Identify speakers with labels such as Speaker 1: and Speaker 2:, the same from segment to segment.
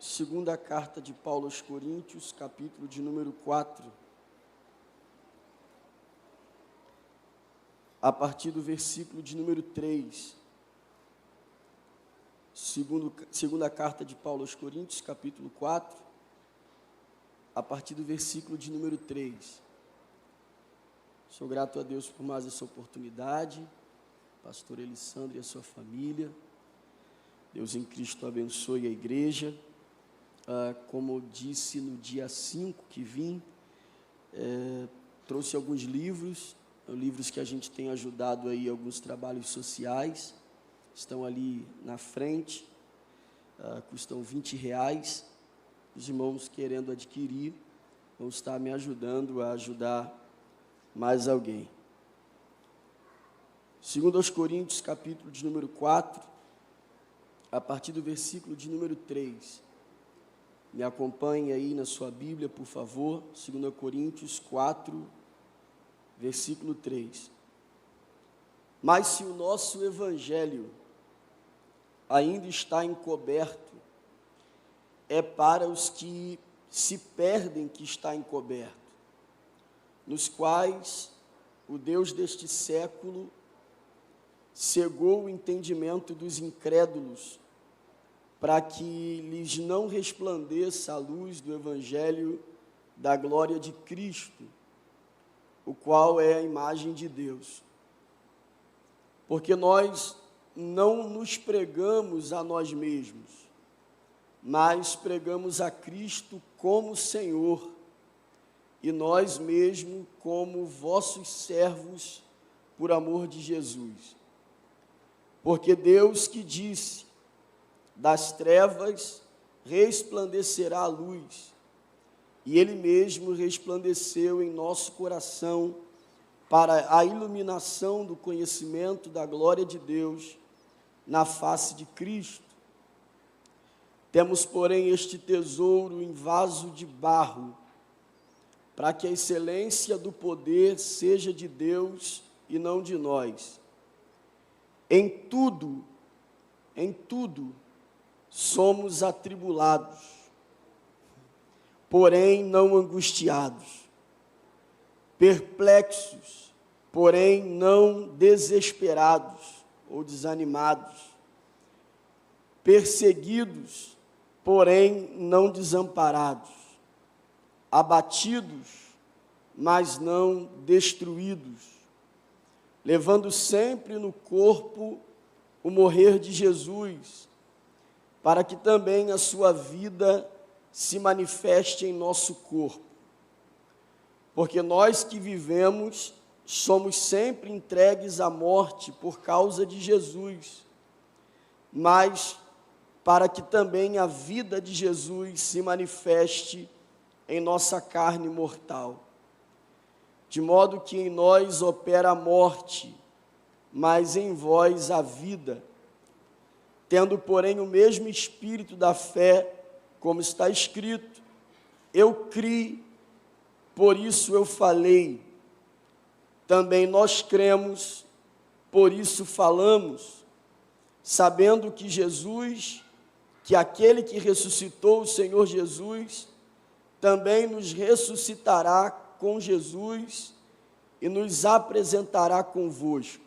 Speaker 1: Segunda carta de Paulo aos Coríntios, capítulo de número 4, a partir do versículo de número 3. Segunda carta de Paulo aos Coríntios, capítulo 4, a partir do versículo de número 3. Sou grato a Deus por mais essa oportunidade, pastor Elisandro e a sua família. Deus em Cristo abençoe a igreja. Como eu disse no dia 5 que vim, trouxe alguns livros que a gente tem ajudado aí, alguns trabalhos sociais, estão ali na frente, custam R$20, os irmãos querendo adquirir, vão estar me ajudando a ajudar mais alguém. Segundo aos Coríntios, capítulo de número 4, a partir do versículo de número 3, me acompanhe aí na sua Bíblia, por favor, 2 Coríntios 4, versículo 3. Mas se o nosso evangelho ainda está encoberto, é para os que se perdem que está encoberto, nos quais o Deus deste século cegou o entendimento dos incrédulos, para que lhes não resplandeça a luz do evangelho da glória de Cristo, o qual é a imagem de Deus. Porque nós não nos pregamos a nós mesmos, mas pregamos a Cristo como Senhor, e nós mesmos como vossos servos por amor de Jesus. Porque Deus que disse: das trevas resplandecerá a luz, e Ele mesmo resplandeceu em nosso coração para a iluminação do conhecimento da glória de Deus na face de Cristo. Temos, porém, este tesouro em vaso de barro, para que a excelência do poder seja de Deus e não de nós. Em tudo, somos atribulados, porém não angustiados, perplexos, porém não desesperados ou desanimados, perseguidos, porém não desamparados, abatidos, mas não destruídos, levando sempre no corpo o morrer de Jesus, para que também a sua vida se manifeste em nosso corpo. Porque nós que vivemos, somos sempre entregues à morte por causa de Jesus, mas para que também a vida de Jesus se manifeste em nossa carne mortal. De modo que em nós opera a morte, mas em vós a vida. Tendo, porém, o mesmo espírito da fé, como está escrito: eu criei, por isso eu falei. Também nós cremos, por isso falamos, sabendo que aquele que ressuscitou o Senhor Jesus, também nos ressuscitará com Jesus e nos apresentará convosco.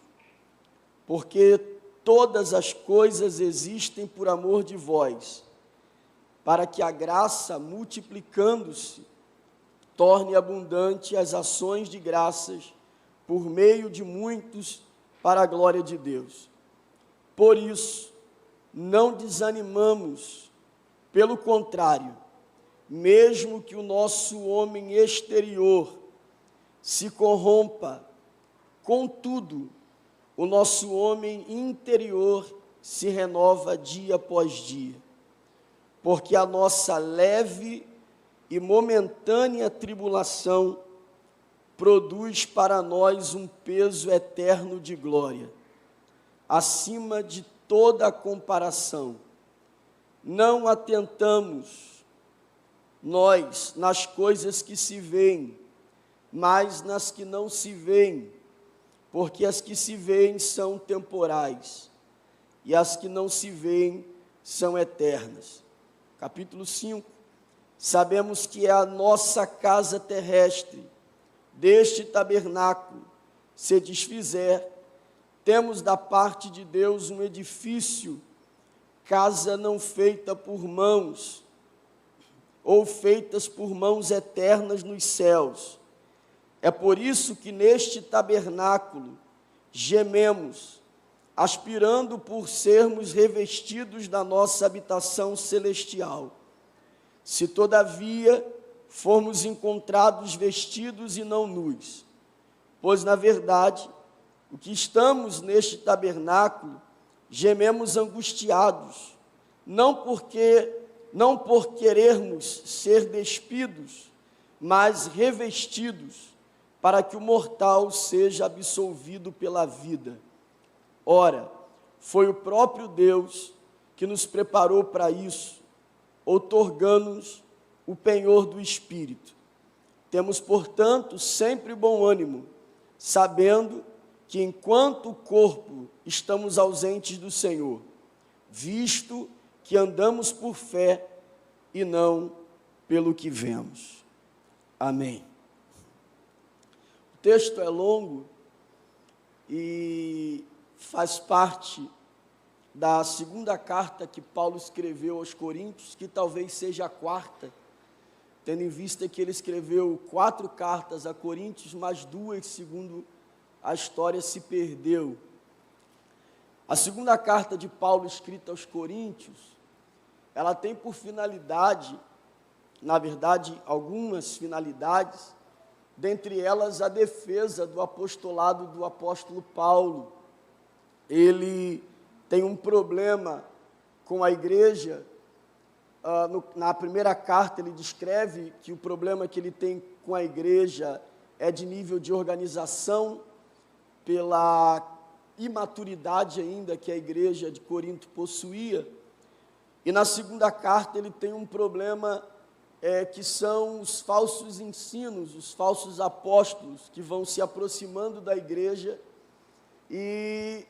Speaker 1: Porque todas as coisas existem por amor de vós, para que a graça, multiplicando-se, torne abundante as ações de graças por meio de muitos para a glória de Deus. Por isso, não desanimamos, pelo contrário, mesmo que o nosso homem exterior se corrompa, contudo, o nosso homem interior se renova dia após dia, porque a nossa leve e momentânea tribulação produz para nós um peso eterno de glória, acima de toda a comparação. Não atentamos nós nas coisas que se veem, mas nas que não se veem, porque as que se veem são temporais, e as que não se veem são eternas. capítulo 5, sabemos que é a nossa casa terrestre, deste tabernáculo, se desfizer, temos da parte de Deus um edifício, casa não feita por mãos, ou feitas por mãos eternas nos céus. É por isso que neste tabernáculo gememos, aspirando por sermos revestidos da nossa habitação celestial. Se todavia formos encontrados vestidos e não nus, pois na verdade, o que estamos neste tabernáculo, gememos angustiados, não por querermos ser despidos, mas revestidos, para que o mortal seja absolvido pela vida. Ora, foi o próprio Deus que nos preparou para isso, outorgando-nos o penhor do Espírito. Temos, portanto, sempre bom ânimo, sabendo que enquanto o corpo estamos ausentes do Senhor, visto que andamos por fé e não pelo que vemos. Amém. O texto é longo e faz parte da segunda carta que Paulo escreveu aos Coríntios, que talvez seja a quarta, tendo em vista que ele escreveu 4 cartas a Coríntios, mas 2, segundo a história, se perdeu. A segunda carta de Paulo escrita aos Coríntios, ela tem por finalidade, na verdade, algumas finalidades, dentre elas a defesa do apostolado do apóstolo Paulo. Ele tem um problema com a igreja. Na primeira carta ele descreve que o problema que ele tem com a igreja é de nível de organização, pela imaturidade ainda que a igreja de Corinto possuía. E na segunda carta ele tem um problema que são os falsos ensinos, os falsos apóstolos, que vão se aproximando da igreja e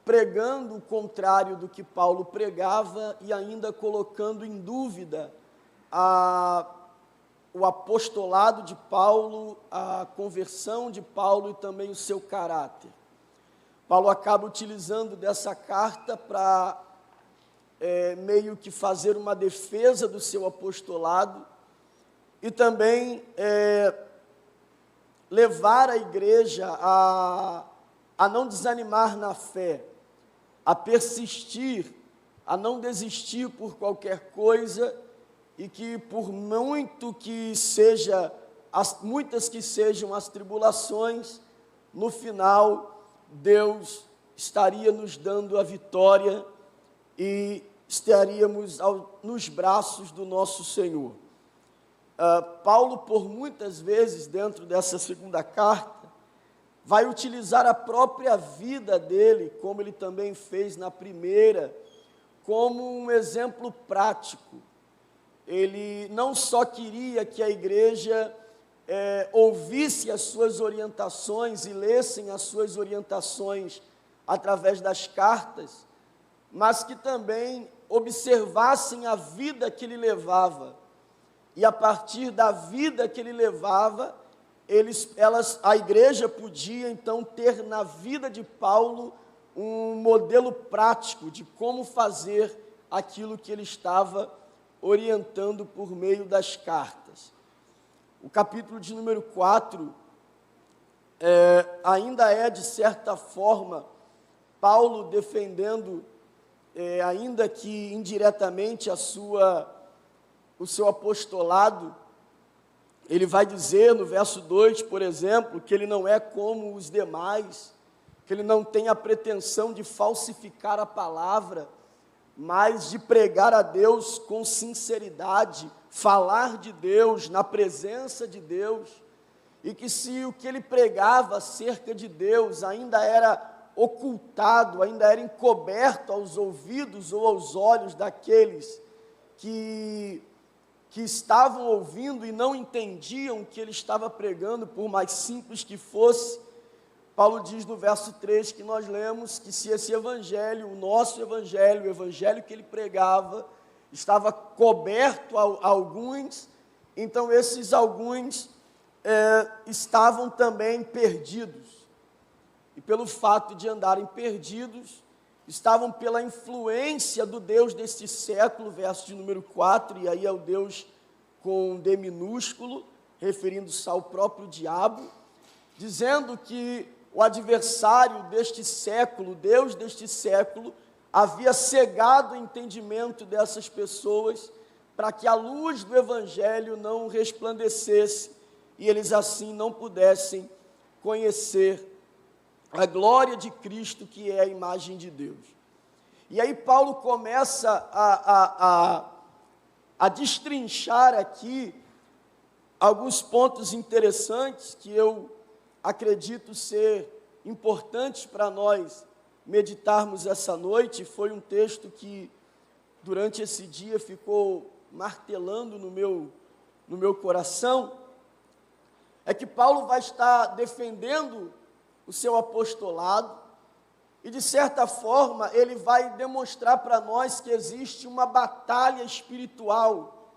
Speaker 1: pregando o contrário do que Paulo pregava e ainda colocando em dúvida o apostolado de Paulo, a conversão de Paulo e também o seu caráter. Paulo acaba utilizando dessa carta para meio que fazer uma defesa do seu apostolado e também levar a igreja a não desanimar na fé, a persistir, a não desistir por qualquer coisa, e que por muitas que sejam as tribulações, no final Deus estaria nos dando a vitória e estaríamos nos braços do nosso Senhor. Paulo, por muitas vezes, dentro dessa segunda carta, vai utilizar a própria vida dele, como ele também fez na primeira, como um exemplo prático. Ele não só queria que a igreja ouvisse as suas orientações e lessem as suas orientações através das cartas, mas que também observassem a vida que ele levava. E a partir da vida que ele levava, a igreja podia então ter na vida de Paulo um modelo prático de como fazer aquilo que ele estava orientando por meio das cartas. O capítulo de número 4 ainda é, de certa forma, Paulo defendendo, ainda que indiretamente, o seu apostolado. Ele vai dizer no verso 2, por exemplo, que ele não é como os demais, que ele não tem a pretensão de falsificar a palavra, mas de pregar a Deus com sinceridade, falar de Deus, na presença de Deus, e que se o que ele pregava acerca de Deus ainda era ocultado, ainda era encoberto aos ouvidos ou aos olhos daqueles que estavam ouvindo e não entendiam o que ele estava pregando, por mais simples que fosse, Paulo diz no verso 3 que nós lemos que se esse evangelho, o nosso evangelho, o evangelho que ele pregava, estava coberto a alguns, então esses alguns estavam também perdidos. E pelo fato de andarem perdidos, estavam pela influência do Deus deste século, verso de número 4, e aí é o Deus com D minúsculo, referindo-se ao próprio diabo, dizendo que o adversário deste século, Deus deste século, havia cegado o entendimento dessas pessoas para que a luz do Evangelho não resplandecesse e eles assim não pudessem conhecer a glória de Cristo, que é a imagem de Deus. E aí Paulo começa a destrinchar aqui alguns pontos interessantes que eu acredito ser importantes para nós meditarmos essa noite. Foi um texto que durante esse dia ficou martelando no meu coração. É que Paulo vai estar defendendo o seu apostolado e, de certa forma, ele vai demonstrar para nós que existe uma batalha espiritual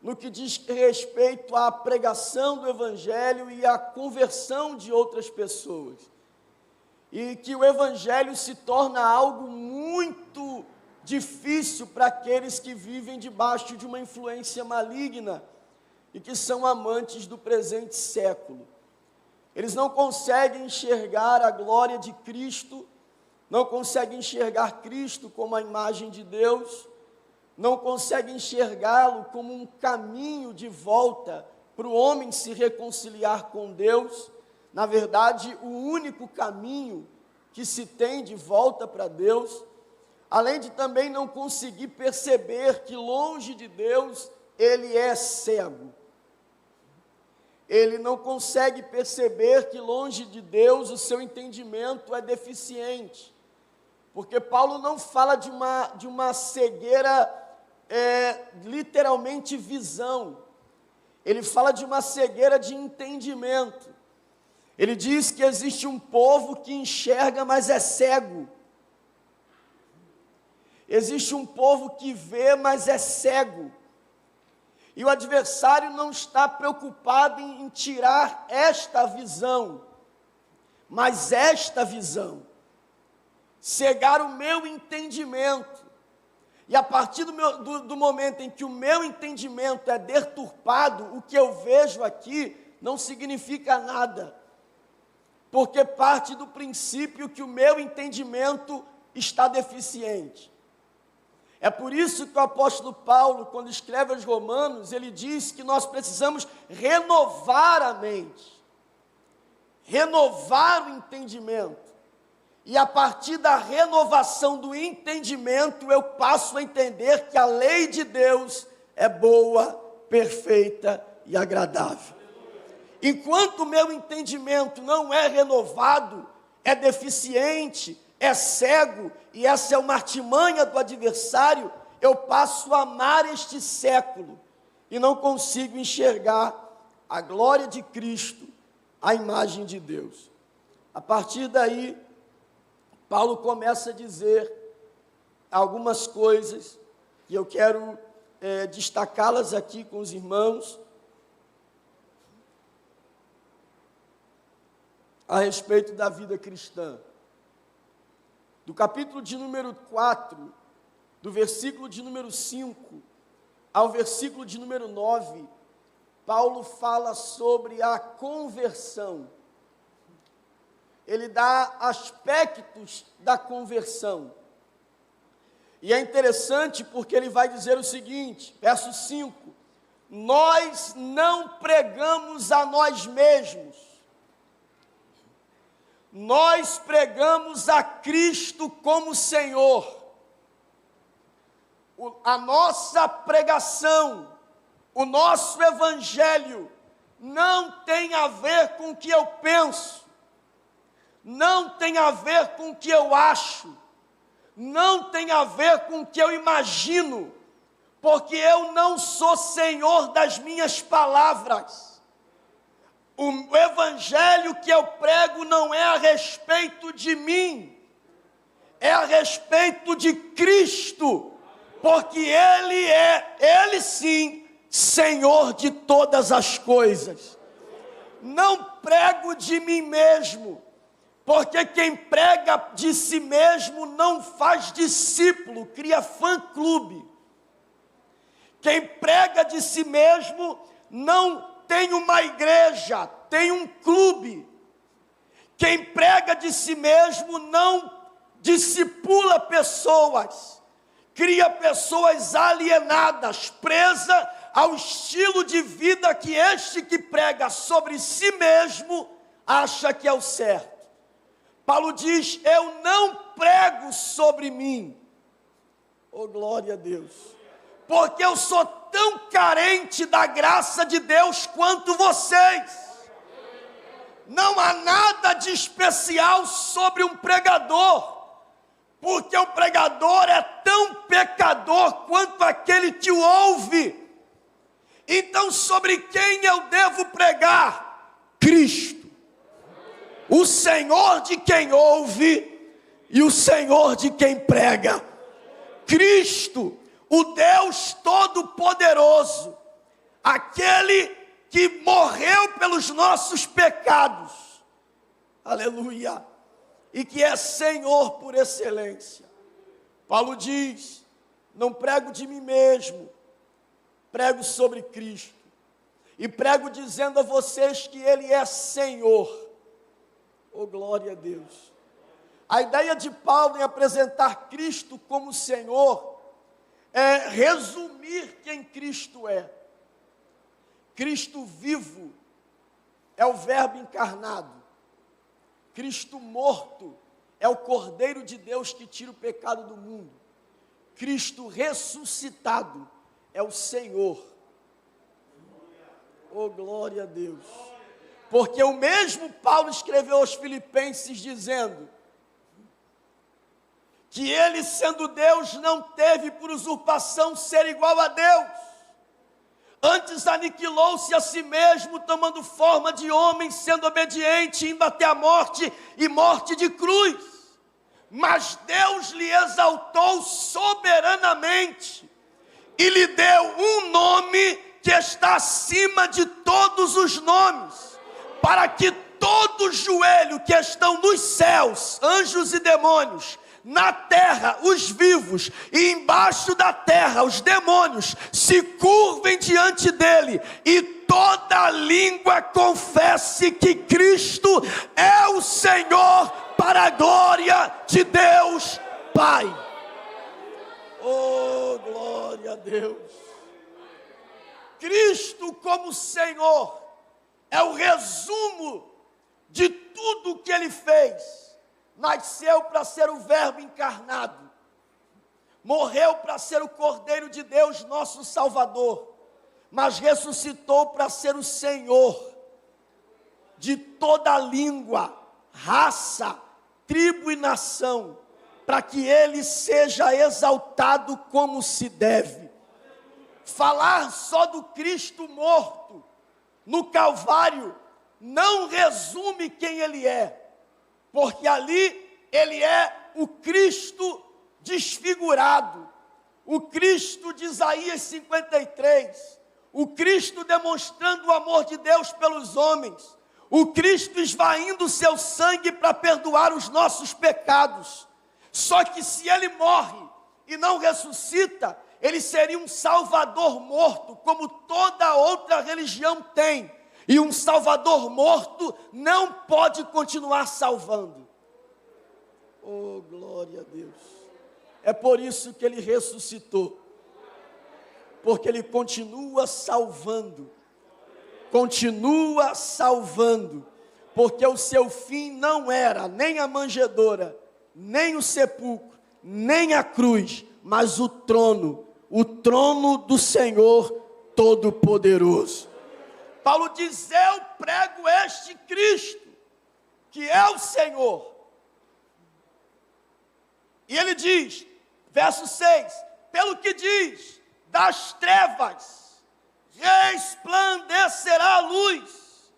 Speaker 1: no que diz respeito à pregação do Evangelho e à conversão de outras pessoas. E que o Evangelho se torna algo muito difícil para aqueles que vivem debaixo de uma influência maligna e que são amantes do presente século. Eles não conseguem enxergar a glória de Cristo, não conseguem enxergar Cristo como a imagem de Deus, não conseguem enxergá-lo como um caminho de volta para o homem se reconciliar com Deus. Na verdade, o único caminho que se tem de volta para Deus, além de também não conseguir perceber que longe de Deus ele é cego. Ele não consegue perceber que longe de Deus o seu entendimento é deficiente, porque Paulo não fala de uma cegueira, literalmente visão, ele fala de uma cegueira de entendimento. Ele diz que existe um povo que enxerga, mas é cego. Existe um povo que vê, mas é cego. E o adversário não está preocupado em tirar esta visão, mas esta visão, cegar o meu entendimento. E a partir do momento em que o meu entendimento é deturpado, o que eu vejo aqui não significa nada, porque parte do princípio que o meu entendimento está deficiente. É por isso que o apóstolo Paulo, quando escreve aos Romanos, ele diz que nós precisamos renovar a mente, renovar o entendimento. E a partir da renovação do entendimento, eu passo a entender que a lei de Deus é boa, perfeita e agradável. Enquanto o meu entendimento não é renovado, é deficiente, é cego, e essa é uma artimanha do adversário, eu passo a amar este século e não consigo enxergar a glória de Cristo, a imagem de Deus. A partir daí, Paulo começa a dizer algumas coisas, e eu quero destacá-las aqui com os irmãos, a respeito da vida cristã. Do capítulo de número 4, do versículo de número 5 ao versículo de número 9, Paulo fala sobre a conversão. Ele dá aspectos da conversão. E é interessante porque ele vai dizer o seguinte, verso 5: nós não pregamos a nós mesmos, nós pregamos a Cristo como Senhor. A nossa pregação, o nosso evangelho, não tem a ver com o que eu penso, não tem a ver com o que eu acho, não tem a ver com o que eu imagino, porque eu não sou senhor das minhas palavras. O evangelho que eu prego não é a respeito de mim, é a respeito de Cristo. porque Ele sim, Senhor de todas as coisas. Não prego de mim mesmo, porque quem prega de si mesmo não faz discípulo, cria fã-clube. Quem prega de si mesmo não tem uma igreja, tem um clube. Quem prega de si mesmo não discipula pessoas, cria pessoas alienadas, presas ao estilo de vida que este que prega sobre si mesmo acha que é o certo. Paulo diz: eu não prego sobre mim. Oh, glória a Deus. Porque eu sou tão carente da graça de Deus quanto vocês. Não há nada de especial sobre um pregador, porque o pregador é tão pecador quanto aquele que o ouve. Então, sobre quem eu devo pregar? Cristo, o Senhor de quem ouve e o Senhor de quem prega. Cristo, o Deus Todo-Poderoso, aquele que morreu pelos nossos pecados, aleluia, e que é Senhor por excelência. Paulo diz: não prego de mim mesmo, prego sobre Cristo, e prego dizendo a vocês que Ele é Senhor. Oh, glória a Deus. A ideia de Paulo em apresentar Cristo como Senhor é resumir quem Cristo é. Cristo vivo é o Verbo encarnado. Cristo morto é o Cordeiro de Deus que tira o pecado do mundo. Cristo ressuscitado é o Senhor. Oh, glória a Deus. Porque o mesmo Paulo escreveu aos Filipenses dizendo que ele, sendo Deus, não teve por usurpação ser igual a Deus. Antes aniquilou-se a si mesmo, tomando forma de homem, sendo obediente, indo até a morte e morte de cruz. Mas Deus lhe exaltou soberanamente e lhe deu um nome que está acima de todos os nomes, para que todo joelho que estão nos céus, anjos e demônios, na terra, os vivos, e embaixo da terra, os demônios, se curvem diante dele, e toda língua confesse que Cristo é o Senhor, para a glória de Deus Pai. Oh, glória a Deus. Cristo como Senhor é o resumo de tudo o que Ele fez. Nasceu para ser o Verbo encarnado, morreu para ser o Cordeiro de Deus, nosso Salvador, mas ressuscitou para ser o Senhor de toda língua, raça, tribo e nação, para que Ele seja exaltado como se deve. Falar só do Cristo morto no Calvário não resume quem Ele é, porque ali Ele é o Cristo desfigurado, o Cristo de Isaías 53, o Cristo demonstrando o amor de Deus pelos homens, o Cristo esvaindo o seu sangue para perdoar os nossos pecados. Só que se Ele morre e não ressuscita, Ele seria um Salvador morto, como toda outra religião tem. E um Salvador morto não pode continuar salvando. Oh, glória a Deus. É por isso que Ele ressuscitou. Porque Ele continua salvando. Continua salvando. Porque o seu fim não era nem a manjedoura, nem o sepulcro, nem a cruz, mas o trono do Senhor Todo-Poderoso. Paulo diz: eu prego este Cristo, que é o Senhor. E ele diz, verso 6, pelo que diz, das trevas resplandecerá a luz,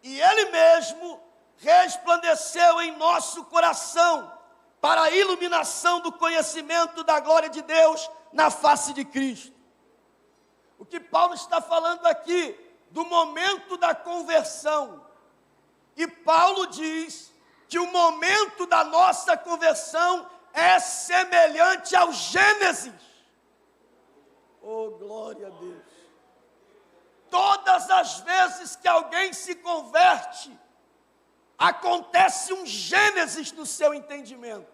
Speaker 1: e Ele mesmo resplandeceu em nosso coração, para a iluminação do conhecimento da glória de Deus na face de Cristo. O que Paulo está falando aqui, do momento da conversão. E Paulo diz que o momento da nossa conversão é semelhante ao Gênesis. Oh, glória a Deus. Todas as vezes que alguém se converte, acontece um Gênesis no seu entendimento.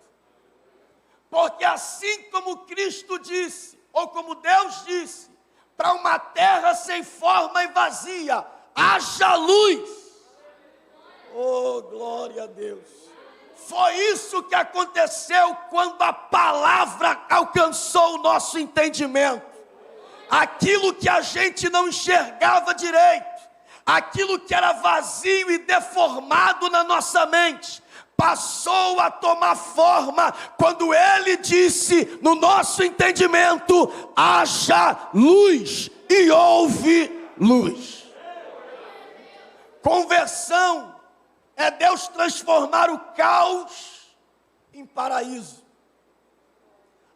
Speaker 1: Porque assim como Cristo disse, ou como Deus disse, para uma terra sem forma e vazia, haja luz. Oh, glória a Deus. Foi isso que aconteceu quando a palavra alcançou o nosso entendimento. Aquilo que a gente não enxergava direito, aquilo que era vazio e deformado na nossa mente, passou a tomar forma quando Ele disse no nosso entendimento: haja luz, e houve luz. Conversão é Deus transformar o caos em paraíso,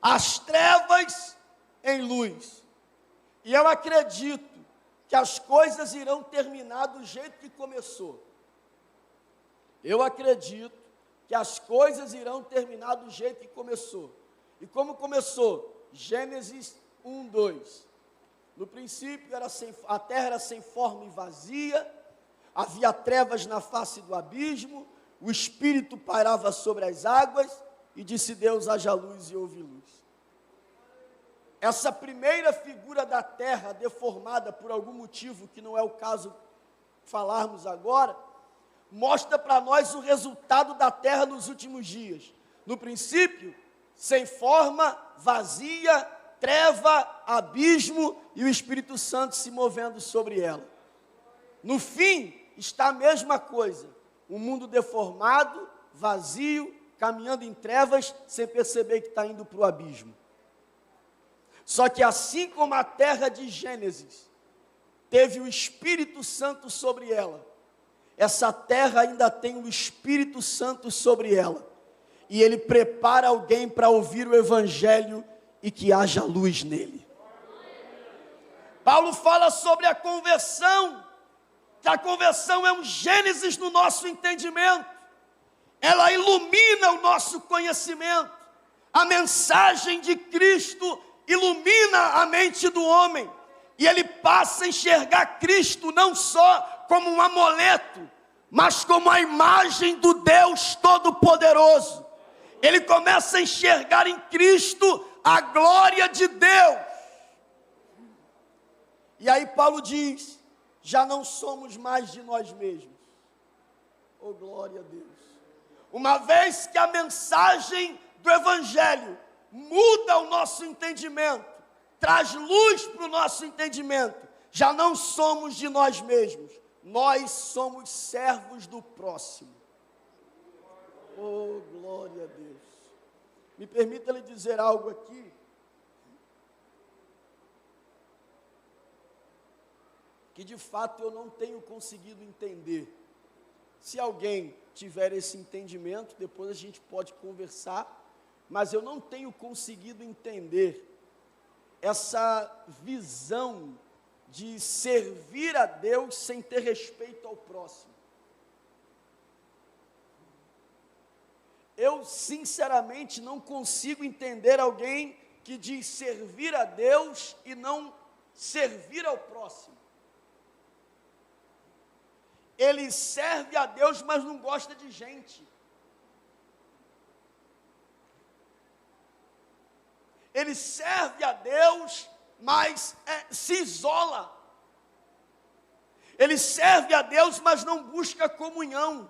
Speaker 1: as trevas em luz. E eu acredito que as coisas irão terminar do jeito que começou. Eu acredito que as coisas irão terminar do jeito que começou. E como começou? Gênesis 1, 2. No princípio a terra era sem forma e vazia, havia trevas na face do abismo, o Espírito pairava sobre as águas, e disse Deus: haja luz, e houve luz. Essa primeira figura da terra deformada por algum motivo, que não é o caso falarmos agora, mostra para nós o resultado da terra nos últimos dias. No princípio, sem forma, vazia, treva, abismo, e o Espírito Santo se movendo sobre ela. No fim, está a mesma coisa, um mundo deformado, vazio, caminhando em trevas, sem perceber que está indo para o abismo. Só que assim como a terra de Gênesis teve o Espírito Santo sobre ela, essa terra ainda tem o Espírito Santo sobre ela, e Ele prepara alguém para ouvir o Evangelho e que haja luz nele. Paulo fala sobre a conversão, que a conversão é um Gênesis no nosso entendimento, ela ilumina o nosso conhecimento, a mensagem de Cristo ilumina a mente do homem, e ele passa a enxergar Cristo não só como um amuleto, mas como a imagem do Deus Todo-Poderoso. Ele começa a enxergar em Cristo a glória de Deus. E aí Paulo diz: já não somos mais de nós mesmos. Oh, glória a Deus. Uma vez que a mensagem do Evangelho muda o nosso entendimento, traz luz para o nosso entendimento, já não somos de nós mesmos, nós somos servos do próximo. Oh, glória a Deus. Me permita lhe dizer algo aqui, que de fato eu não tenho conseguido entender. Se alguém tiver esse entendimento, depois a gente pode conversar, mas eu não tenho conseguido entender essa visão de servir a Deus sem ter respeito ao próximo. Eu sinceramente não consigo entender alguém que diz servir a Deus e não servir ao próximo. Ele serve a Deus, mas não gosta de gente. Ele serve a Deus, mas se isola. Ele serve a Deus, mas não busca comunhão.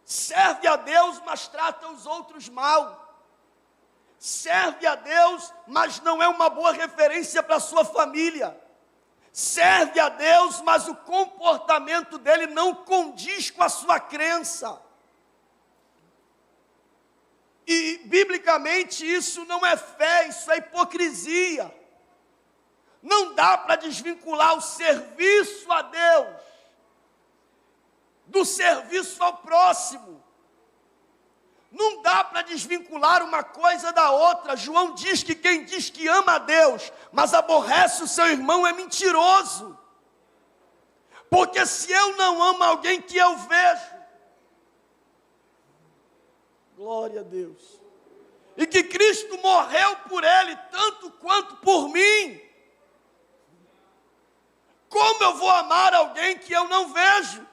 Speaker 1: Serve a Deus, mas trata os outros mal. Serve a Deus, mas não é uma boa referência para a sua família. Serve a Deus, mas o comportamento dele não condiz com a sua crença. E, biblicamente, isso não é fé, isso é hipocrisia. Não dá para desvincular o serviço a Deus do serviço ao próximo. Não dá para desvincular uma coisa da outra. João diz que quem diz que ama a Deus, mas aborrece o seu irmão, é mentiroso. Porque se eu não amo alguém que eu vejo, glória a Deus, e que Cristo morreu por ele, tanto quanto por mim, como eu vou amar alguém que eu não vejo?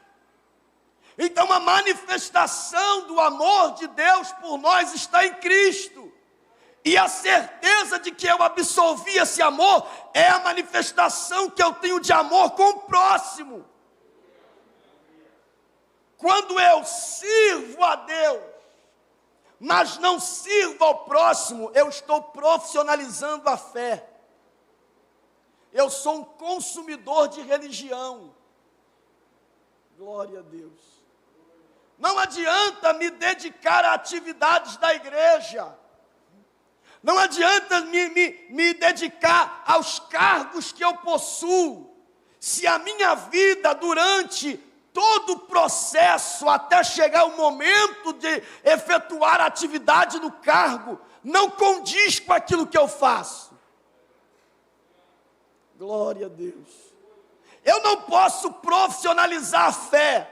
Speaker 1: Então a manifestação do amor de Deus por nós está em Cristo. E a certeza de que eu absolvi esse amor é a manifestação que eu tenho de amor com o próximo. Quando eu sirvo a Deus, mas não sirvo ao próximo, eu estou profissionalizando a fé. Eu sou um consumidor de religião. Glória a Deus. Não adianta me dedicar a atividades da igreja. Não adianta me dedicar aos cargos que eu possuo, se a minha vida durante todo o processo, até chegar o momento de efetuar a atividade no cargo, não condiz com aquilo que eu faço. Glória a Deus. Eu não posso profissionalizar a fé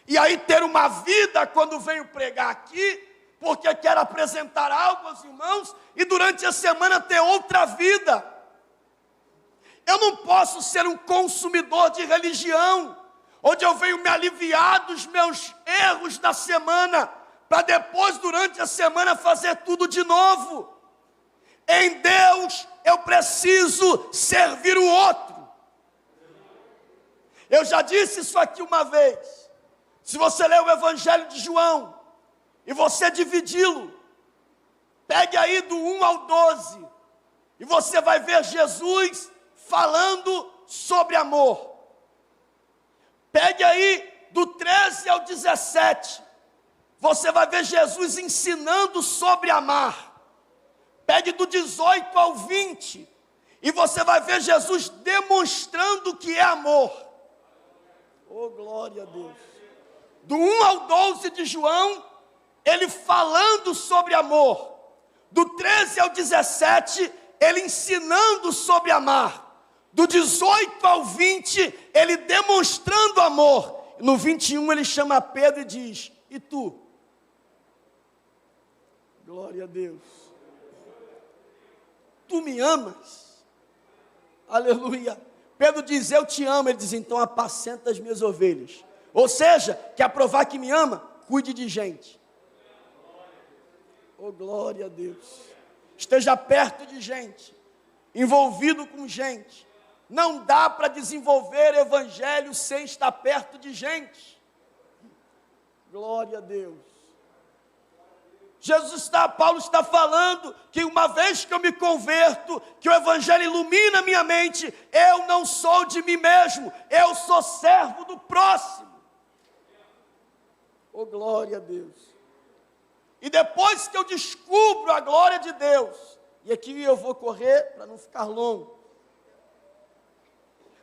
Speaker 1: e aí ter uma vida quando venho pregar aqui, porque quero apresentar algo aos irmãos, e durante a semana ter outra vida. Eu não posso ser um consumidor de religião, onde eu venho me aliviar dos meus erros da semana, para depois, durante a semana, fazer tudo de novo. Em Deus, eu preciso servir o outro. Eu já disse isso aqui uma vez. Se você ler o Evangelho de João, e você dividi-lo, pegue aí do 1 ao 12, e você vai ver Jesus falando sobre amor. Pegue aí do 13 ao 17, você vai ver Jesus ensinando sobre amar. Pegue do 18 ao 20, e você vai ver Jesus demonstrando o que é amor. Oh, glória a Deus. Do 1 ao 12 de João, ele falando sobre amor. Do 13 ao 17, ele ensinando sobre amar. Do 18 ao 20, ele demonstrando amor. No 21, ele chama Pedro e diz: e tu? Glória a Deus. Tu me amas? Aleluia. Pedro diz: eu te amo. Ele diz: então apacenta as minhas ovelhas. Ou seja, quer provar que me ama? Cuide de gente. Oh, glória a Deus. Esteja perto de gente, envolvido com gente. Não dá para desenvolver evangelho sem estar perto de gente. Glória a Deus. Paulo está falando que uma vez que eu me converto, que o evangelho ilumina a minha mente, eu não sou de mim mesmo, eu sou servo do próximo. Oh, glória a Deus. E depois que eu descubro a glória de Deus, e aqui eu vou correr para não ficar longo.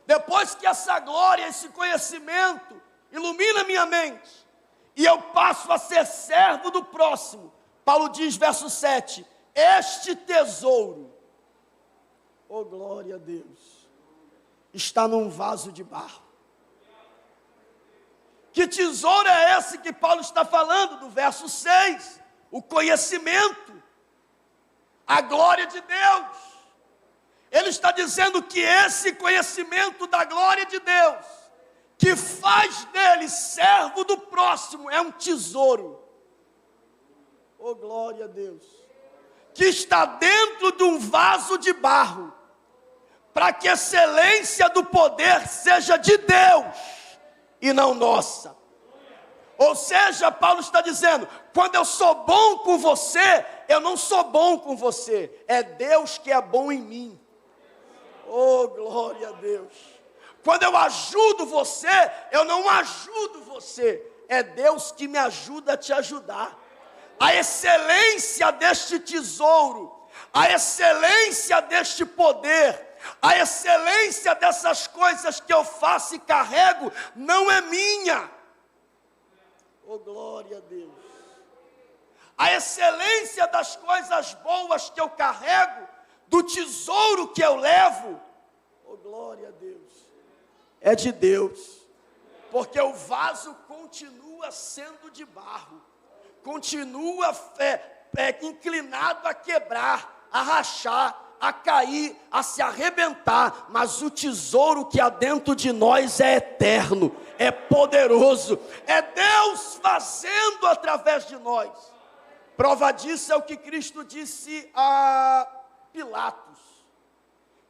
Speaker 1: Depois que essa glória, esse conhecimento ilumina a minha mente, e eu passo a ser servo do próximo, Paulo diz, verso 7, este tesouro, oh glória a Deus, está num vaso de barro. Que tesouro é esse que Paulo está falando? Do verso 6, o conhecimento, a glória de Deus. Ele está dizendo que esse conhecimento da glória de Deus, que faz dele servo do próximo, é um tesouro. Oh, glória a Deus. Que está dentro de um vaso de barro, para que a excelência do poder seja de Deus e não nossa. Ou seja, Paulo está dizendo, quando eu sou bom com você, eu não sou bom com você, é Deus que é bom em mim. Oh, glória a Deus. Quando eu ajudo você, eu não ajudo você, é Deus que me ajuda a te ajudar. A excelência deste tesouro, a excelência deste poder, a excelência dessas coisas que eu faço e carrego, não é minha. Oh, glória a Deus. a excelência das coisas boas que eu carrego, do tesouro que eu levo, oh glória a Deus, é de Deus, porque o vaso continua sendo de barro, continua inclinado a quebrar, a rachar, a cair, a se arrebentar, mas o tesouro que há dentro de nós é eterno, é poderoso, é Deus fazendo através de nós. Prova disso é o que Cristo disse a Pilatos.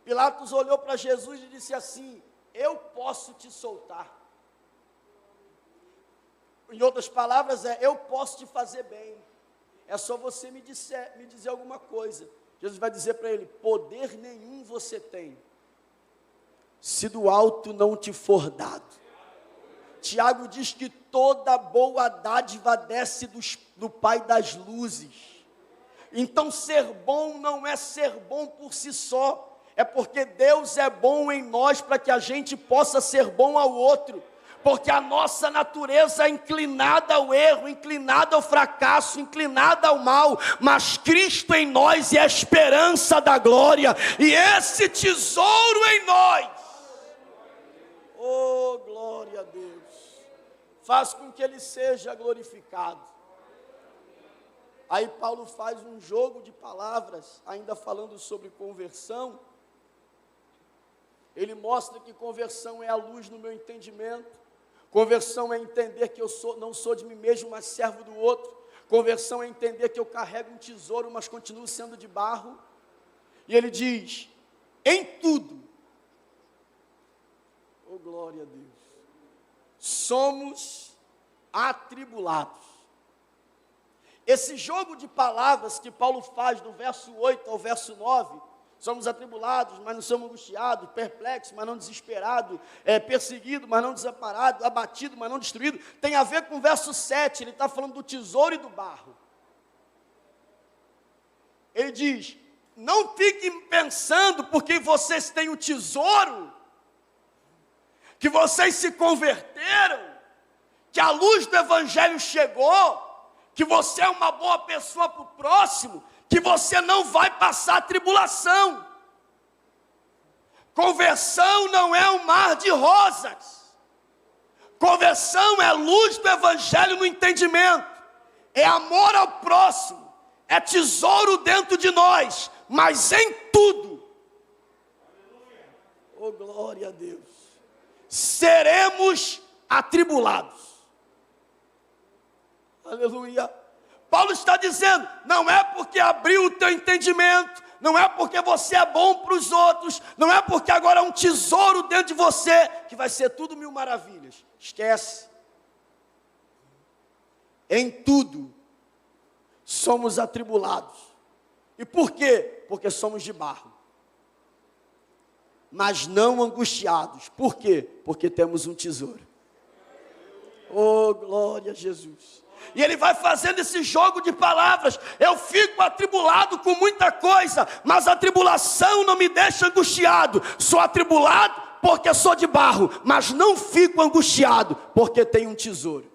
Speaker 1: Pilatos olhou para Jesus e disse assim: eu posso te soltar. Em outras palavras, eu posso te fazer bem, é só você me dizer alguma coisa. Jesus vai dizer para ele: poder nenhum você tem, se do alto não te for dado. Tiago diz que toda boa dádiva desce do Pai das luzes. Então ser bom não é ser bom por si só, é porque Deus é bom em nós para que a gente possa ser bom ao outro. Porque a nossa natureza é inclinada ao erro, inclinada ao fracasso, inclinada ao mal, mas Cristo em nós é a esperança da glória, e esse tesouro em nós, oh glória a Deus, faz com que Ele seja glorificado. Aí Paulo faz um jogo de palavras, ainda falando sobre conversão. Ele mostra que conversão é a luz no meu entendimento. Conversão é entender que não sou de mim mesmo, mas servo do outro. Conversão é entender que eu carrego um tesouro, mas continuo sendo de barro. E ele diz: em tudo, oh glória a Deus, somos atribulados. Esse jogo de palavras que Paulo faz do verso 8 ao verso 9, somos atribulados, mas não somos angustiados, perplexos, mas não desesperados, perseguidos, mas não desamparados, abatidos, mas não destruídos, tem a ver com o verso 7, ele está falando do tesouro e do barro. Ele diz: não fiquem pensando porque vocês têm o tesouro, que vocês se converteram, que a luz do evangelho chegou, que você é uma boa pessoa para o próximo, que você não vai passar tribulação. Conversão não é um mar de rosas. Conversão é luz do evangelho no entendimento, é amor ao próximo, é tesouro dentro de nós, mas em tudo, oh glória a Deus, seremos atribulados. Aleluia. Paulo está dizendo: não é porque abriu o teu entendimento, não é porque você é bom para os outros, não é porque agora há um tesouro dentro de você, que vai ser tudo mil maravilhas. Esquece. Em tudo, somos atribulados. E por quê? Porque somos de barro, mas não angustiados. Por quê? Porque temos um tesouro. Oh, glória a Jesus. E ele vai fazendo esse jogo de palavras. Eu fico atribulado com muita coisa, mas a tribulação não me deixa angustiado. Sou atribulado porque sou de barro, mas não fico angustiado porque tenho um tesouro.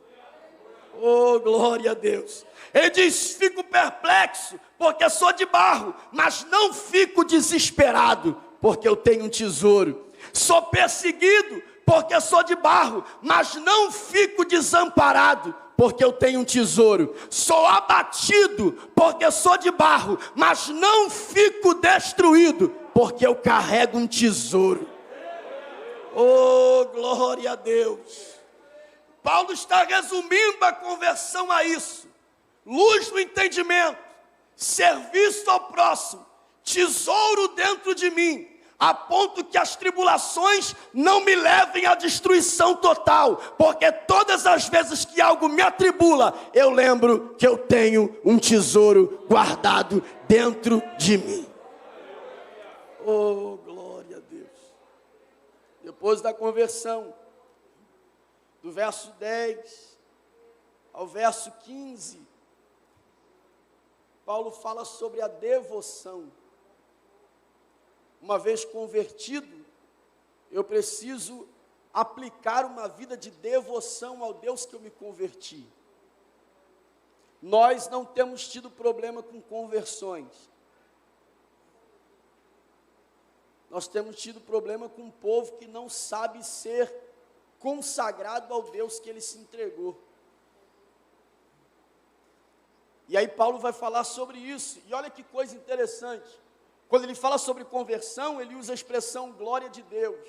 Speaker 1: Oh, glória a Deus. Ele diz: fico perplexo porque sou de barro, mas não fico desesperado porque eu tenho um tesouro. Sou perseguido porque sou de barro, mas não fico desamparado porque eu tenho um tesouro. Sou abatido porque sou de barro, mas não fico destruído porque eu carrego um tesouro. Oh, glória a Deus. Paulo está resumindo a conversão a isso: luz no entendimento, serviço ao próximo, tesouro dentro de mim, a ponto que as tribulações não me levem à destruição total, porque todas as vezes que algo me atribula, eu lembro que eu tenho um tesouro guardado dentro de mim. Oh, glória a Deus. Depois da conversão, do verso 10 ao verso 15, Paulo fala sobre a devoção. Uma vez convertido, eu preciso aplicar uma vida de devoção ao Deus que eu me converti. nós não temos tido problema com conversões. Nós temos tido problema com um povo que não sabe ser consagrado ao Deus que ele se entregou. E aí Paulo vai falar sobre isso. E olha que coisa interessante. Quando ele fala sobre conversão, ele usa a expressão glória de Deus.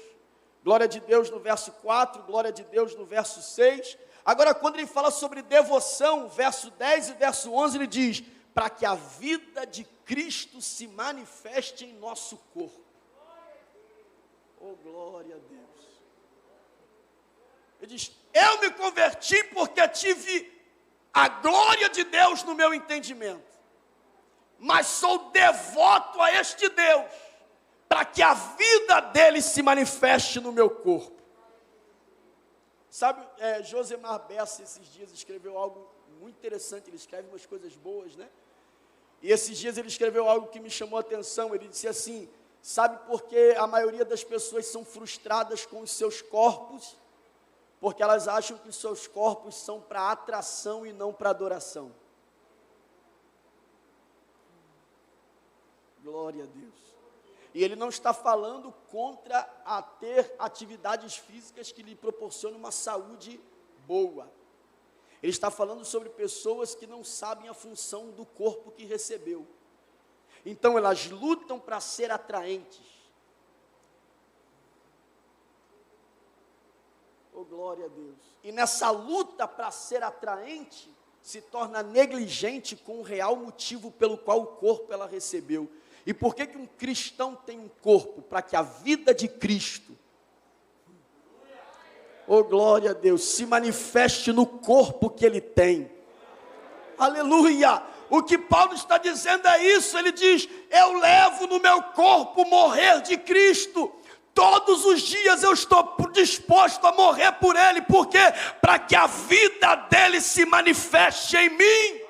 Speaker 1: Glória de Deus no verso 4, glória de Deus no verso 6. Agora, quando ele fala sobre devoção, verso 10 e verso 11, ele diz: para que a vida de Cristo se manifeste em nosso corpo. Oh, glória a Deus. Ele diz: eu me converti porque tive a glória de Deus no meu entendimento, mas sou devoto a este Deus, para que a vida dele se manifeste no meu corpo. Sabe, Josemar Bessa, esses dias, escreveu algo muito interessante. Ele escreve umas coisas boas, né? E esses dias ele escreveu algo que me chamou a atenção. Ele disse assim: sabe por que a maioria das pessoas são frustradas com os seus corpos? Porque elas acham que os seus corpos são para atração e não para adoração. Glória a Deus. E ele não está falando contra a ter atividades físicas que lhe proporcionam uma saúde boa. Ele está falando sobre pessoas que não sabem a função do corpo que recebeu. Então elas lutam para ser atraentes. Oh, glória a Deus. E nessa luta para ser atraente, se torna negligente com o real motivo pelo qual o corpo ela recebeu. E por que um cristão tem um corpo? Para que a vida de Cristo, oh glória a Deus, se manifeste no corpo que ele tem. Aleluia! O que Paulo está dizendo é isso. Ele diz: eu levo no meu corpo o morrer de Cristo. Todos os dias eu estou disposto a morrer por ele. Por quê? Para que a vida dele se manifeste em mim.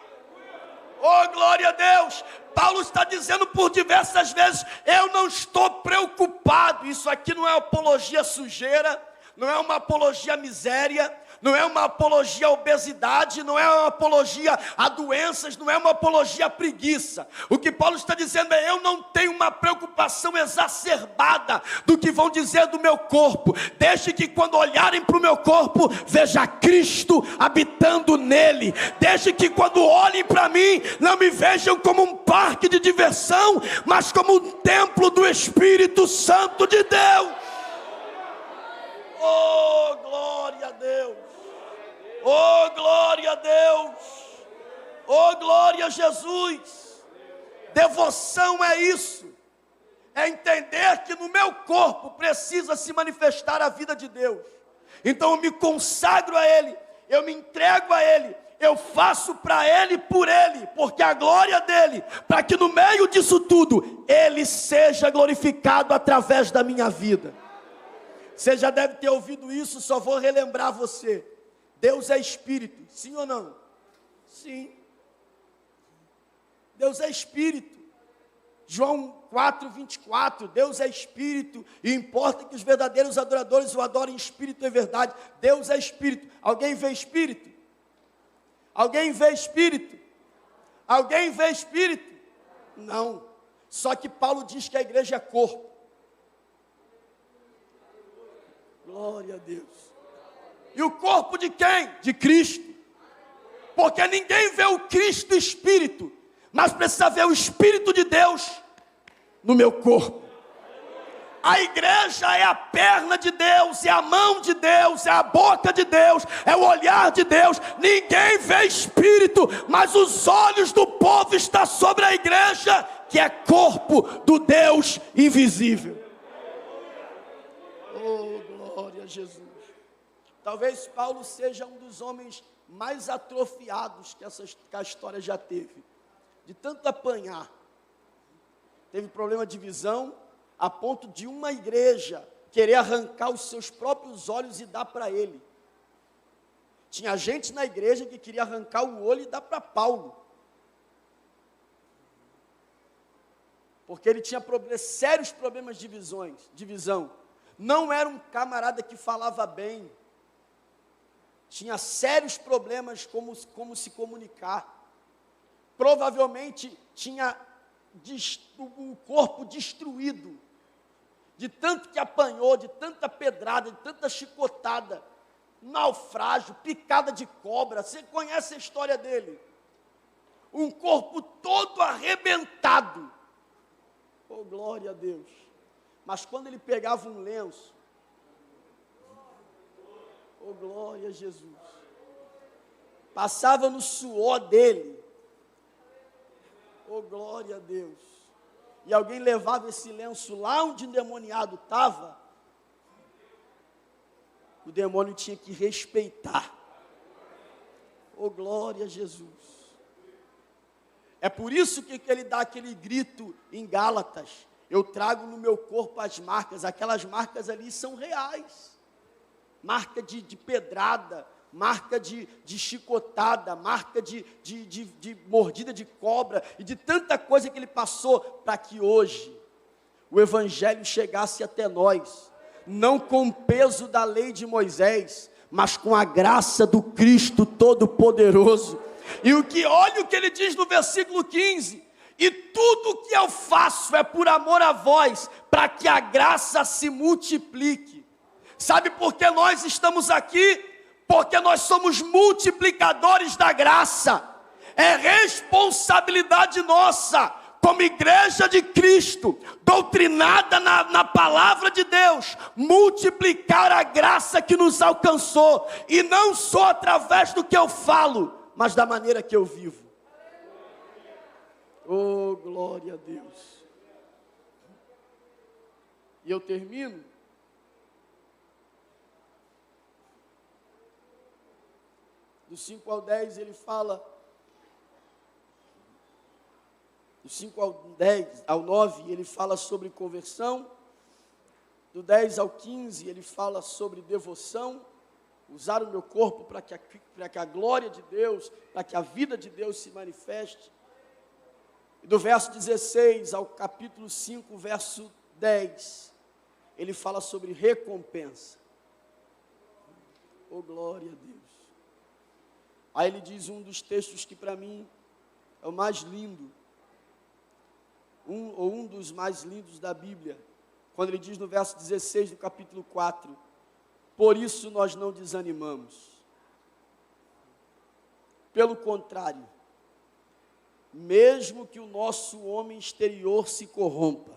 Speaker 1: Oh glória a Deus! Paulo está dizendo por diversas vezes: eu não estou preocupado. Isso aqui não é apologia à sujeira, não é uma apologia à miséria, não é uma apologia à obesidade, não é uma apologia a doenças, não é uma apologia à preguiça. O que Paulo está dizendo é: eu não tenho uma preocupação exacerbada do que vão dizer do meu corpo, desde que quando olharem para o meu corpo, veja Cristo habitando nele, desde que quando olhem para mim, não me vejam como um parque de diversão, mas como um templo do Espírito Santo de Deus. Oh, glória a Deus! Oh, glória a Deus! Oh, glória a Jesus! Devoção é isso. É entender que no meu corpo precisa se manifestar a vida de Deus. Então eu me consagro a Ele, eu me entrego a Ele, eu faço para Ele, por Ele, porque a glória dEle, para que no meio disso tudo, Ele seja glorificado através da minha vida. Você já deve ter ouvido isso, só vou relembrar você. Deus é Espírito, sim ou não? Sim. Deus é Espírito. João 4:24, Deus é Espírito, e importa que os verdadeiros adoradores o adorem em Espírito e verdade. Deus é Espírito. Alguém vê Espírito? Alguém vê Espírito? Alguém vê Espírito? Não. Só que Paulo diz que a igreja é corpo. Glória a Deus. E o corpo de quem? De Cristo. Porque ninguém vê o Cristo Espírito, mas precisa ver o Espírito de Deus no meu corpo. A igreja é a perna de Deus, é a mão de Deus, é a boca de Deus, é o olhar de Deus. Ninguém vê Espírito, mas os olhos do povo estão sobre a igreja, que é corpo do Deus invisível. Oh, glória a Jesus. Talvez Paulo seja um dos homens mais atrofiados que a história já teve, de tanto apanhar. Teve problema de visão, a ponto de uma igreja querer arrancar os seus próprios olhos e dar para ele. Tinha gente na igreja que queria arrancar o olho e dar para Paulo, porque ele tinha sérios problemas de visão. Não era um camarada que falava bem, tinha sérios problemas como se comunicar. provavelmente tinha o corpo destruído, de tanto que apanhou, de tanta pedrada, de tanta chicotada, naufrágio, picada de cobra. Você conhece a história dele? Um corpo todo arrebentado. Oh, glória a Deus. Mas quando ele pegava um lenço, oh, glória a Jesus, passava no suor dele, oh, glória a Deus, e alguém levava esse lenço lá onde o endemoniado estava, o demônio tinha que respeitar. Oh, glória a Jesus. É por isso que ele dá aquele grito em Gálatas: eu trago no meu corpo as marcas. Aquelas marcas ali são reais. Marca de pedrada, marca de chicotada, marca de mordida de cobra, e de tanta coisa que ele passou, para que hoje o Evangelho chegasse até nós, não com o peso da lei de Moisés, mas com a graça do Cristo Todo-Poderoso. E olha o que ele diz no versículo 15: e tudo o que eu faço é por amor a vós, para que a graça se multiplique. Sabe por que nós estamos aqui? Porque nós somos multiplicadores da graça. É responsabilidade nossa, como igreja de Cristo, doutrinada na palavra de Deus, multiplicar a graça que nos alcançou, e não só através do que eu falo, mas da maneira que eu vivo. Oh, glória a Deus. E eu termino do 5 ao 10, ele fala, do 5 ao 9, ele fala sobre conversão. Do 10 ao 15, ele fala sobre devoção, usar o meu corpo para que a glória de Deus, para que a vida de Deus se manifeste. E do verso 16 ao capítulo 5, verso 10, ele fala sobre recompensa. Oh, glória a Deus. Aí ele diz um dos textos que para mim é o mais lindo, um dos mais lindos da Bíblia, quando ele diz no verso 16 do capítulo 4, por isso nós não desanimamos. Pelo contrário, mesmo que o nosso homem exterior se corrompa,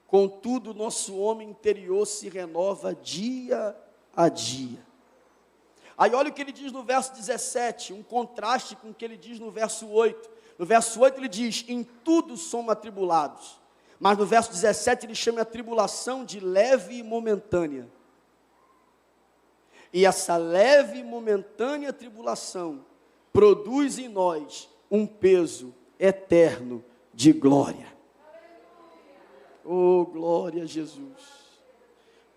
Speaker 1: contudo, o nosso homem interior se renova dia a dia. Aí olha o que ele diz no verso 17, um contraste com o que ele diz no verso 8. No verso 8 ele diz, em tudo somos atribulados. Mas no verso 17 ele chama a tribulação de leve e momentânea. E essa leve e momentânea tribulação produz em nós um peso eterno de glória. Oh, glória a Jesus.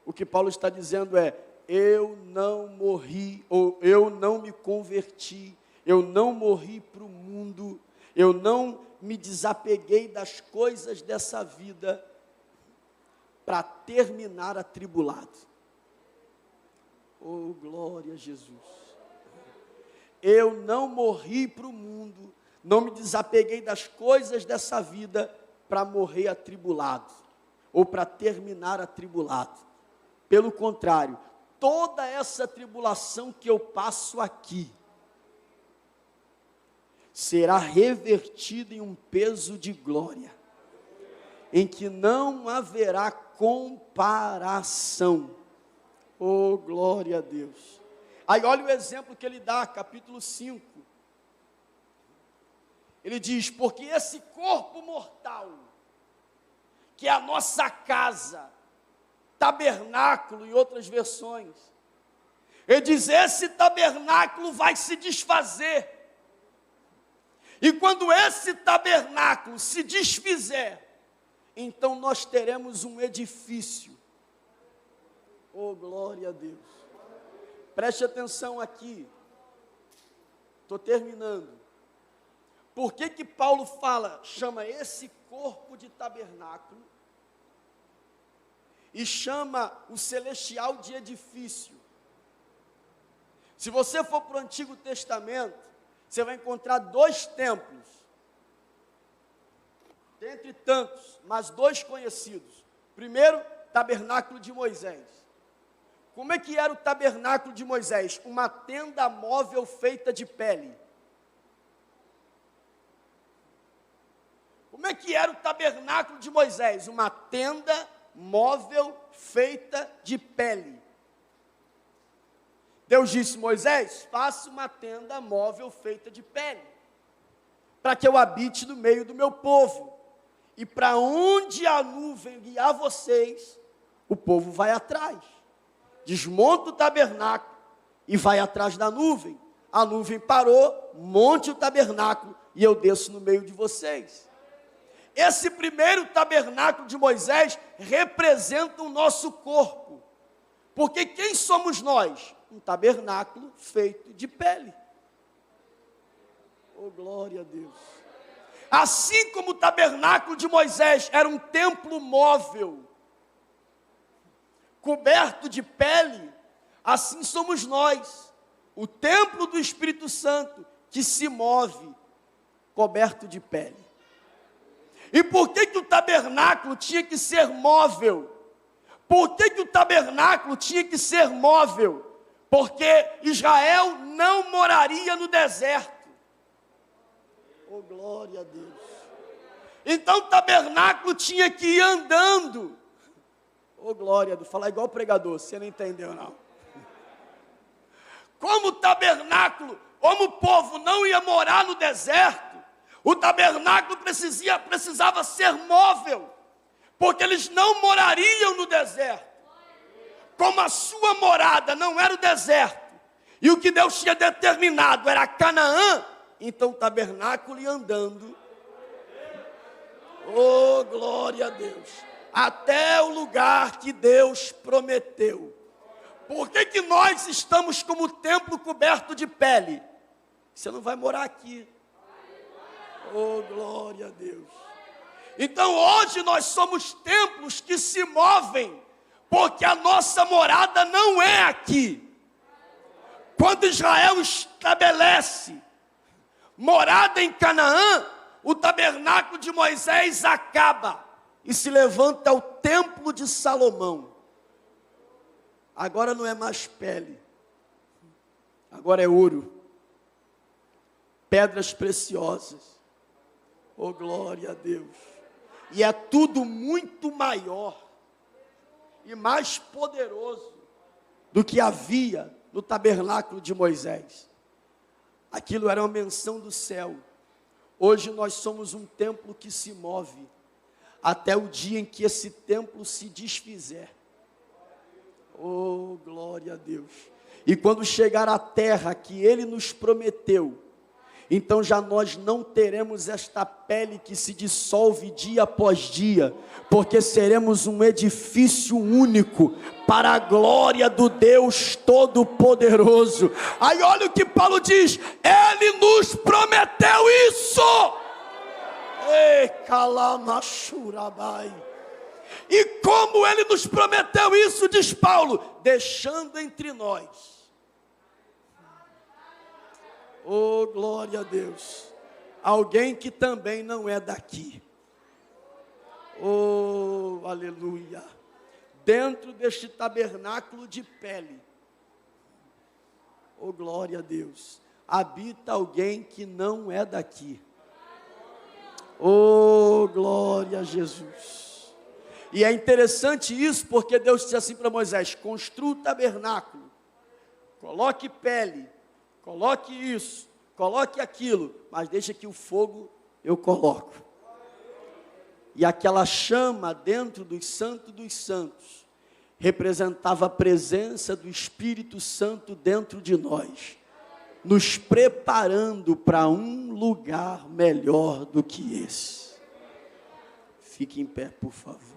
Speaker 1: O que Paulo está dizendo é, eu não morri, ou eu não me converti, eu não morri para o mundo, eu não me desapeguei das coisas dessa vida para terminar atribulado. Oh, glória a Jesus. Eu não morri para o mundo, não me desapeguei das coisas dessa vida para morrer atribulado, ou para terminar atribulado. Pelo contrário, toda essa tribulação que eu passo aqui será revertida em um peso de glória, em que não haverá comparação. Oh, glória a Deus. Aí olha o exemplo que ele dá, capítulo 5. Ele diz, porque esse corpo mortal, que é a nossa casa, tabernáculo em outras versões, ele diz, esse tabernáculo vai se desfazer, e quando esse tabernáculo se desfizer, então nós teremos um edifício. Oh, glória a Deus. Preste atenção aqui, estou terminando. Por que Paulo chama esse corpo de tabernáculo e chama o celestial de edifício? Se você for para o Antigo Testamento, você vai encontrar dois templos, dentre tantos, mas dois conhecidos. Primeiro, tabernáculo de Moisés. Como é que era o tabernáculo de Moisés? Uma tenda móvel feita de pele. Como é que era o tabernáculo de Moisés? Uma tenda móvel feita de pele. Deus disse: Moisés, faça uma tenda móvel feita de pele, para que eu habite no meio do meu povo. E para onde a nuvem guiar vocês, o povo vai atrás. Desmonta o tabernáculo e vai atrás da nuvem. A nuvem parou, monte o tabernáculo e eu desço no meio de vocês. Esse primeiro tabernáculo de Moisés representa o nosso corpo. Porque quem somos nós? Um tabernáculo feito de pele. Oh, glória a Deus. Assim como o tabernáculo de Moisés era um templo móvel, coberto de pele, assim somos nós, o templo do Espírito Santo, que se move, coberto de pele. E por que o tabernáculo tinha que ser móvel? Por que o tabernáculo tinha que ser móvel? Porque Israel não moraria no deserto. Oh, glória a Deus. Então o tabernáculo tinha que ir andando. Oh, glória a Deus. Falar igual o pregador, você não entendeu não. Como o tabernáculo, como o povo não ia morar no deserto, o tabernáculo precisava ser móvel, porque eles não morariam no deserto. Como a sua morada não era o deserto, e o que Deus tinha determinado era Canaã, então o tabernáculo ia andando. Oh, glória a Deus. Até o lugar que Deus prometeu. Por que nós estamos como templo coberto de pele? Você não vai morar aqui. Oh, glória a Deus. Então hoje nós somos templos que se movem, porque a nossa morada não é aqui. Quando Israel estabelece morada em Canaã, o tabernáculo de Moisés acaba e se levanta o templo de Salomão. Agora não é mais pele, agora é ouro, pedras preciosas. Oh, glória a Deus. E é tudo muito maior e mais poderoso do que havia no tabernáculo de Moisés. Aquilo era uma menção do céu. Hoje nós somos um templo que se move até o dia em que esse templo se desfizer. Oh, glória a Deus. E quando chegar a terra que Ele nos prometeu, então já nós não teremos esta pele que se dissolve dia após dia, porque seremos um edifício único para a glória do Deus Todo-Poderoso. Aí olha o que Paulo diz: Ele nos prometeu isso. Ei, calamachurabai. E como Ele nos prometeu isso, diz Paulo, deixando entre nós. Oh, glória a Deus. Alguém que também não é daqui. Oh, aleluia. Dentro deste tabernáculo de pele. Oh, glória a Deus. Habita alguém que não é daqui. Oh, glória a Jesus. E é interessante isso, porque Deus disse assim para Moisés: construa o tabernáculo, coloque pele, coloque isso, coloque aquilo, mas deixa que o fogo eu coloco. E aquela chama dentro dos santos representava a presença do Espírito Santo dentro de nós, nos preparando para um lugar melhor do que esse. Fique em pé, por favor.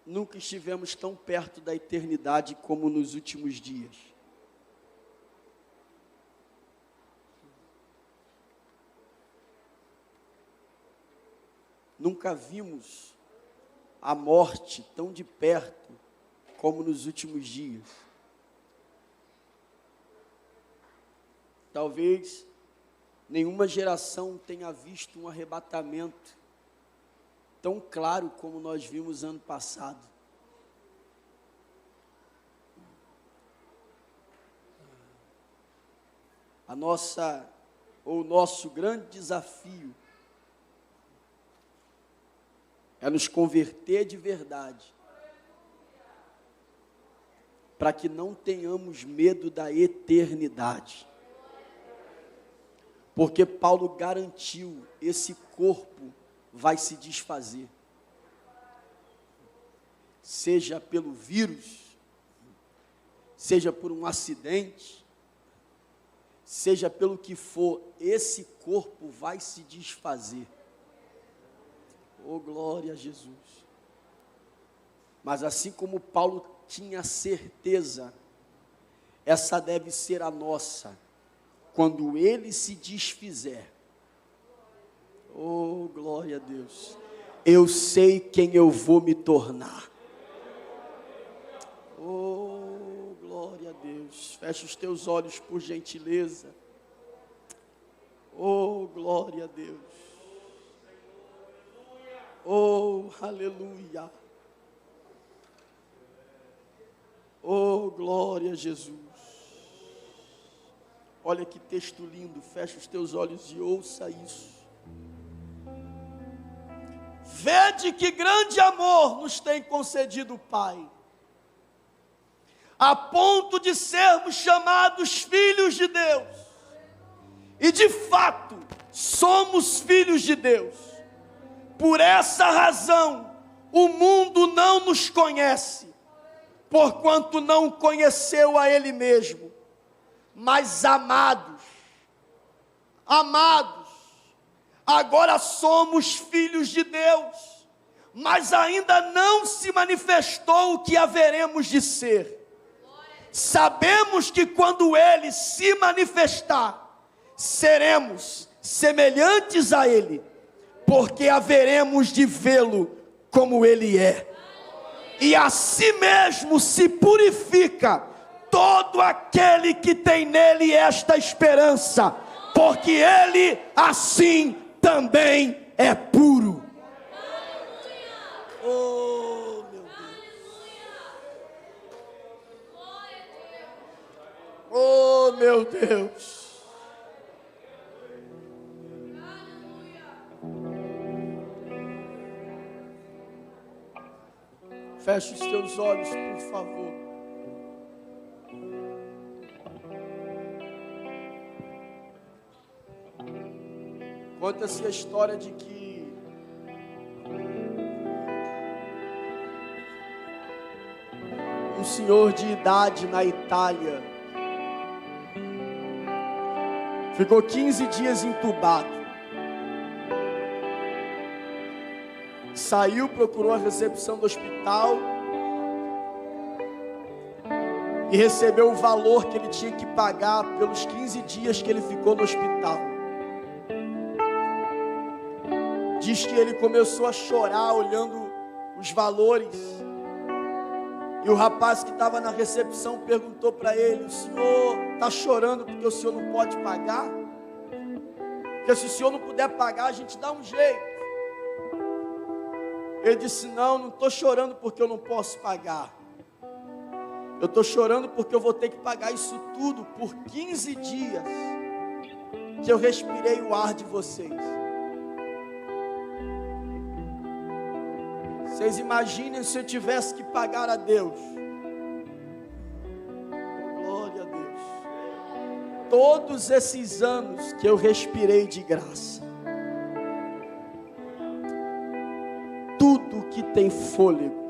Speaker 1: nunca estivemos tão perto da eternidade como nos últimos dias. Nunca vimos a morte tão de perto como nos últimos dias. Talvez nenhuma geração tenha visto um arrebatamento tão claro como nós vimos ano passado. O nosso grande desafio é nos converter de verdade, para que não tenhamos medo da eternidade. Porque Paulo garantiu, esse corpo vai se desfazer. Seja pelo vírus, seja por um acidente, seja pelo que for, esse corpo vai se desfazer. Oh, glória a Jesus. Mas assim como Paulo tinha certeza, essa deve ser a nossa, quando ele se desfizer. Oh, glória a Deus. Eu sei quem eu vou me tornar. Oh, glória a Deus. Fecha os teus olhos, por gentileza. Oh, glória a Deus. Oh, aleluia. Oh, glória a Jesus. Olha que texto lindo. Fecha os teus olhos e ouça isso. Vede que grande amor nos tem concedido o Pai, a ponto de sermos chamados filhos de Deus. E de fato, somos filhos de Deus. Por essa razão, o mundo não nos conhece, porquanto não conheceu a Ele mesmo. Mas amados, agora somos filhos de Deus, mas ainda não se manifestou o que haveremos de ser. Sabemos que quando Ele se manifestar, seremos semelhantes a Ele, porque haveremos de vê-lo como Ele é. E assim mesmo se purifica todo aquele que tem nele esta esperança, porque ele assim também é puro. Oh, meu Deus. Oh, meu Deus. Feche os teus olhos, por favor. Conta-se a história de que um senhor de idade na Itália ficou 15 dias entubado. Saiu, procurou a recepção do hospital e recebeu o valor que ele tinha que pagar pelos 15 dias que ele ficou no hospital. Diz que ele começou a chorar olhando os valores. E o rapaz que estava na recepção perguntou para ele: o senhor está chorando porque o senhor não pode pagar? Porque se o senhor não puder pagar, a gente dá um jeito. Ele disse: não estou chorando porque eu não posso pagar. Eu estou chorando porque eu vou ter que pagar isso tudo por 15 dias que eu respirei o ar de vocês. Vocês imaginem se eu tivesse que pagar a Deus. Glória a Deus. Todos esses anos que eu respirei de graça. Tudo que tem fôlego.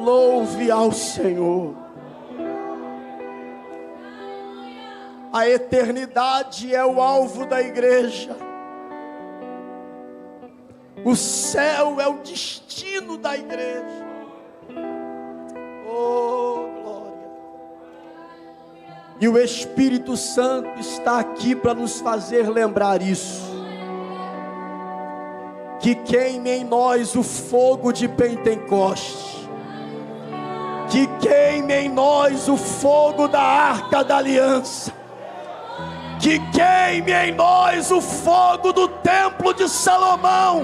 Speaker 1: Louve serve ao Senhor. A eternidade é o alvo da igreja. O céu é o destino da igreja. Oh, glória! E o Espírito Santo está aqui para nos fazer lembrar isso. Que queime em nós o fogo de Pentecoste. Que queime em nós o fogo da Arca da Aliança. Que queime em nós o fogo do Templo de Salomão.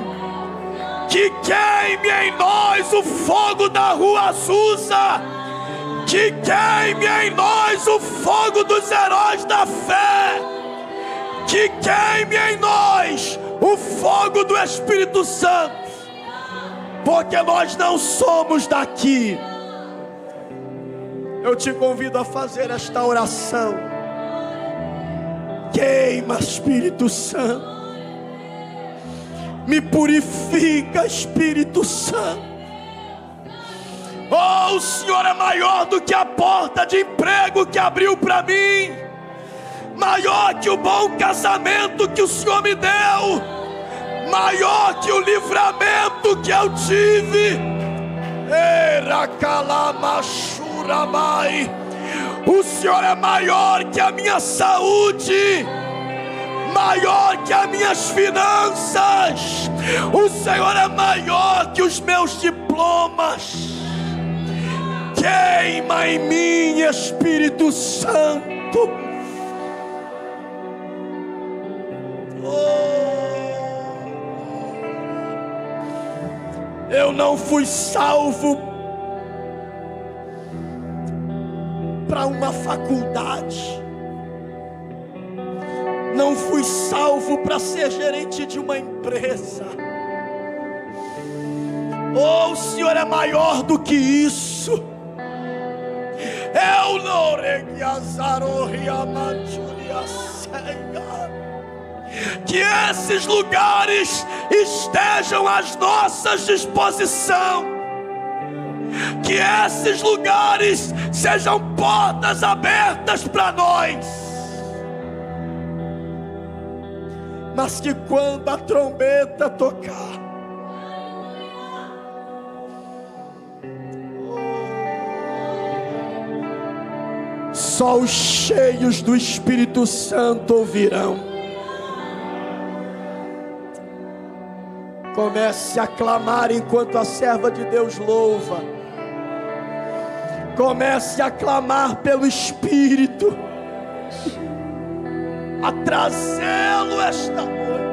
Speaker 1: Que queime em nós o fogo da Rua Azusa. Que queime em nós o fogo dos heróis da fé. Que queime em nós o fogo do Espírito Santo. Porque nós não somos daqui. Eu te convido a fazer esta oração. Queima, Espírito Santo. Me purifica, Espírito Santo. Oh, o Senhor é maior do que a porta de emprego que abriu para mim. Maior que o bom casamento que o Senhor me deu. Maior que o livramento que eu tive. Eracalamashuramai. O Senhor é maior que a minha saúde, maior que as minhas finanças. O Senhor é maior que os meus diplomas. Queima em mim, Espírito Santo. Eu não fui salvo para uma faculdade. Não fui salvo para ser gerente de uma empresa. Oh, o Senhor é maior do que isso. Eu não que esses lugares estejam à nossa disposição. Que esses lugares sejam portas abertas para nós. Mas que quando a trombeta tocar, só os cheios do Espírito Santo ouvirão. Comece a clamar enquanto a serva de Deus louva. Comece a clamar pelo Espírito, a trazê-lo esta noite.